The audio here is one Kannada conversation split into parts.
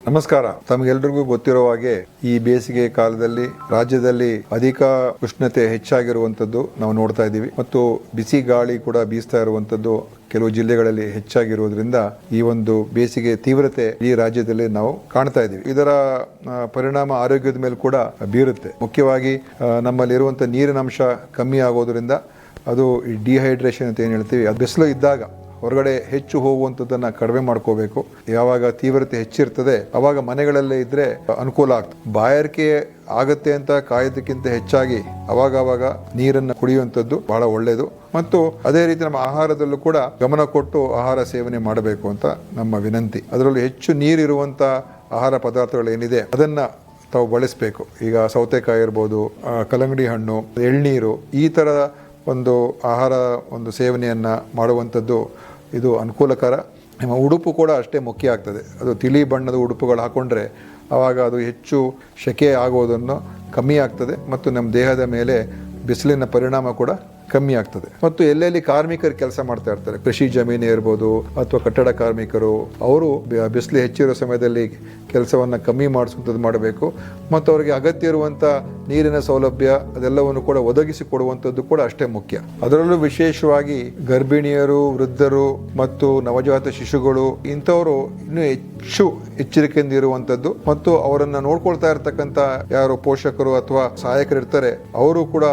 ನಮಸ್ಕಾರ. ತಮಗೆಲ್ಲರಿಗೂ ಗೊತ್ತಿರೋ ಹಾಗೆ ಈ ಬೇಸಿಗೆ ಕಾಲದಲ್ಲಿ ರಾಜ್ಯದಲ್ಲಿ ಅಧಿಕ ಉಷ್ಣತೆ ಹೆಚ್ಚಾಗಿರುವಂತದ್ದು ನಾವು ನೋಡ್ತಾ ಇದ್ದೀವಿ ಮತ್ತು ಬಿಸಿ ಗಾಳಿ ಕೂಡ ಬೀಸ್ತಾ ಇರುವಂತದ್ದು ಕೆಲವು ಜಿಲ್ಲೆಗಳಲ್ಲಿ ಹೆಚ್ಚಾಗಿರುವುದರಿಂದ ಈ ಒಂದು ಬೇಸಿಗೆ ತೀವ್ರತೆ ಈ ರಾಜ್ಯದಲ್ಲಿ ನಾವು ಕಾಣ್ತಾ ಇದ್ದೀವಿ. ಇದರ ಪರಿಣಾಮ ಆರೋಗ್ಯದ ಮೇಲೆ ಕೂಡ ಬೀರುತ್ತೆ. ಮುಖ್ಯವಾಗಿ ನಮ್ಮಲ್ಲಿರುವಂಥ ನೀರಿನ ಅಂಶ ಕಮ್ಮಿ ಆಗೋದ್ರಿಂದ ಅದು ಡಿಹೈಡ್ರೇಷನ್ ಅಂತ ಏನು ಹೇಳ್ತೀವಿ, ಅದು ಬಿಸಿಲು ಇದ್ದಾಗ ಹೊರಗಡೆ ಹೆಚ್ಚು ಹೋಗುವಂಥದ್ದನ್ನು ಕಡಿಮೆ ಮಾಡ್ಕೋಬೇಕು. ಯಾವಾಗ ತೀವ್ರತೆ ಹೆಚ್ಚಿರ್ತದೆ ಅವಾಗ ಮನೆಗಳಲ್ಲೇ ಇದ್ರೆ ಅನುಕೂಲ ಆಗ್ತದೆ. ಬಾಯಾರಿಕೆ ಆಗತ್ತೆ ಅಂತ ಕಾಯೋದಕ್ಕಿಂತ ಹೆಚ್ಚಾಗಿ ಅವಾಗ ನೀರನ್ನು ಕುಡಿಯುವಂಥದ್ದು ಬಹಳ ಒಳ್ಳೆಯದು. ಮತ್ತು ಅದೇ ರೀತಿ ನಮ್ಮ ಆಹಾರದಲ್ಲೂ ಕೂಡ ಗಮನ ಕೊಟ್ಟು ಆಹಾರ ಸೇವನೆ ಮಾಡಬೇಕು ಅಂತ ನಮ್ಮ ವಿನಂತಿ. ಅದರಲ್ಲೂ ಹೆಚ್ಚು ನೀರಿರುವಂಥ ಆಹಾರ ಪದಾರ್ಥಗಳೇನಿದೆ ಅದನ್ನು ತಾವು ಬಳಸಬೇಕು. ಈಗ ಸೌತೆಕಾಯಿ ಇರ್ಬೋದು, ಕಲ್ಲಂಗಡಿ ಹಣ್ಣು, ಎಳ್ನೀರು, ಈ ಥರ ಒಂದು ಆಹಾರ ಒಂದು ಸೇವನೆಯನ್ನು ಮಾಡುವಂಥದ್ದು ಇದು ಅನುಕೂಲಕರ. ನಿಮ್ಮ ಉಡುಪು ಕೂಡ ಅಷ್ಟೇ ಮುಖ್ಯ ಆಗ್ತದೆ. ಅದು ತಿಳಿ ಬಣ್ಣದ ಉಡುಪುಗಳು ಹಾಕ್ಕೊಂಡ್ರೆ ಆವಾಗ ಅದು ಹೆಚ್ಚು ಸೆಕೆ ಆಗೋದನ್ನು ಕಮ್ಮಿ ಆಗ್ತದೆ ಮತ್ತು ನಮ್ಮ ದೇಹದ ಮೇಲೆ ಬಿಸಿಲಿನ ಪರಿಣಾಮ ಕೂಡ ಕಮ್ಮಿ ಆಗ್ತದೆ. ಮತ್ತು ಎಲ್ಲೆಲ್ಲಿ ಕಾರ್ಮಿಕರು ಕೆಲಸ ಮಾಡ್ತಾ ಇರ್ತಾರೆ, ಕೃಷಿ ಜಮೀನು ಇರ್ಬೋದು ಅಥವಾ ಕಟ್ಟಡ ಕಾರ್ಮಿಕರು, ಅವರು ಬಿಸಿಲು ಹೆಚ್ಚಿರೋ ಸಮಯದಲ್ಲಿ ಕೆಲಸವನ್ನು ಕಮ್ಮಿ ಮಾಡಿಸುವಂಥದ್ದು ಮಾಡಬೇಕು. ಮತ್ತು ಅವರಿಗೆ ಅಗತ್ಯ ಇರುವಂಥ ನೀರಿನ ಸೌಲಭ್ಯ ಅದೆಲ್ಲವನ್ನು ಕೂಡ ಒದಗಿಸಿ ಕೊಡುವಂಥದ್ದು ಕೂಡ ಅಷ್ಟೇ ಮುಖ್ಯ. ಅದರಲ್ಲೂ ವಿಶೇಷವಾಗಿ ಗರ್ಭಿಣಿಯರು, ವೃದ್ಧರು ಮತ್ತು ನವಜಾತ ಶಿಶುಗಳು ಇಂಥವರು ಇನ್ನೂ ಹೆಚ್ಚು ಎಚ್ಚರಿಕೆಯಿಂದ ಇರುವಂಥದ್ದು ಮತ್ತು ಅವರನ್ನು ನೋಡ್ಕೊಳ್ತಾ ಇರ್ತಕ್ಕಂಥ ಯಾರು ಪೋಷಕರು ಅಥವಾ ಸಹಾಯಕರು ಇರ್ತಾರೆ ಅವರು ಕೂಡ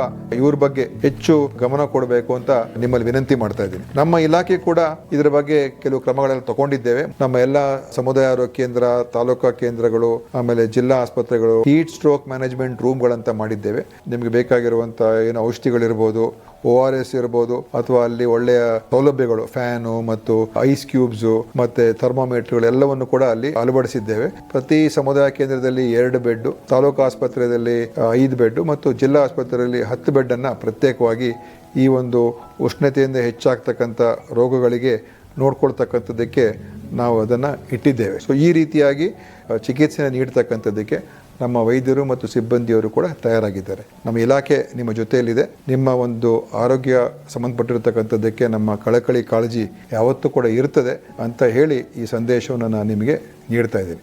ಇವ್ರ ಬಗ್ಗೆ ಹೆಚ್ಚು ಗಮನ ಕೊಡಬೇಕು ಅಂತ ನಿಮ್ಮಲ್ಲಿ ವಿನಂತಿ ಮಾಡ್ತಾ ಇದ್ದೀನಿ. ನಮ್ಮ ಇಲಾಖೆ ಕೂಡ ಇದರ ಬಗ್ಗೆ ಕೆಲವು ಕ್ರಮಗಳನ್ನು ತಗೊಂಡಿದ್ದೇವೆ. ನಮ್ಮ ಎಲ್ಲ ಸಮುದಾಯ ಆರೋಗ್ಯ ಕೇಂದ್ರ, ತಾಲೂಕಾ ಕೇಂದ್ರಗಳು, ಆಮೇಲೆ ಜಿಲ್ಲಾ ಆಸ್ಪತ್ರೆಗಳು ಹೀಟ್ ಸ್ಟ್ರೋಕ್ ಮ್ಯಾನೇಜ್ಮೆಂಟ್ ರೂಮ್ಗಳಂತ ಮಾಡಿದ್ದೇವೆ. ನಿಮಗೆ ಬೇಕಾಗಿರುವಂಥ ಏನು ಔಷಧಿಗಳಿರ್ಬೋದು, ORS ಇರ್ಬೋದು, ಅಥವಾ ಅಲ್ಲಿ ಒಳ್ಳೆಯ ಸೌಲಭ್ಯಗಳು, ಫ್ಯಾನು ಮತ್ತು ಐಸ್ ಕ್ಯೂಬ್ಸು ಮತ್ತೆ ಥರ್ಮೋಮೀಟರ್ಗಳು ಎಲ್ಲವನ್ನು ಕೂಡ ಅಲ್ಲಿ ಅಳವಡಿಸಿದ್ದೇವೆ. ಪ್ರತಿ ಸಮುದಾಯ ಕೇಂದ್ರದಲ್ಲಿ 2 ಬೆಡ್, ತಾಲೂಕು ಆಸ್ಪತ್ರೆಯಲ್ಲಿ 5 ಬೆಡ್ ಮತ್ತು ಜಿಲ್ಲಾ ಆಸ್ಪತ್ರೆಯಲ್ಲಿ 10 ಬೆಡ್ ಅನ್ನು ಪ್ರತ್ಯೇಕವಾಗಿ ಈ ಒಂದು ಉಷ್ಣತೆಯಿಂದ ಹೆಚ್ಚಾಗ್ತಕ್ಕಂಥ ರೋಗಗಳಿಗೆ ನೋಡ್ಕೊಳ್ತಕ್ಕಂಥದ್ದಕ್ಕೆ ನಾವು ಅದನ್ನು ಇಟ್ಟಿದ್ದೇವೆ. ಸೊ ಈ ರೀತಿಯಾಗಿ ಚಿಕಿತ್ಸೆ ನೀಡ್ತಕ್ಕಂಥದ್ದಕ್ಕೆ ನಮ್ಮ ವೈದ್ಯರು ಮತ್ತು ಸಿಬ್ಬಂದಿಯವರು ಕೂಡ ತಯಾರಾಗಿದ್ದಾರೆ. ನಮ್ಮ ಇಲಾಖೆ ನಿಮ್ಮ ಜೊತೆಯಲ್ಲಿದೆ. ನಿಮ್ಮ ಒಂದು ಆರೋಗ್ಯ ಸಂಬಂಧಪಟ್ಟಿರತಕ್ಕಂಥದ್ದಕ್ಕೆ ನಮ್ಮ ಕಳಕಳಿ ಕಾಳಜಿ ಯಾವತ್ತೂ ಕೂಡ ಇರ್ತದೆ ಅಂತ ಹೇಳಿ ಈ ಸಂದೇಶವನ್ನು ನಾನು ನಿಮಗೆ ನೀಡ್ತಾ ಇದ್ದೀನಿ.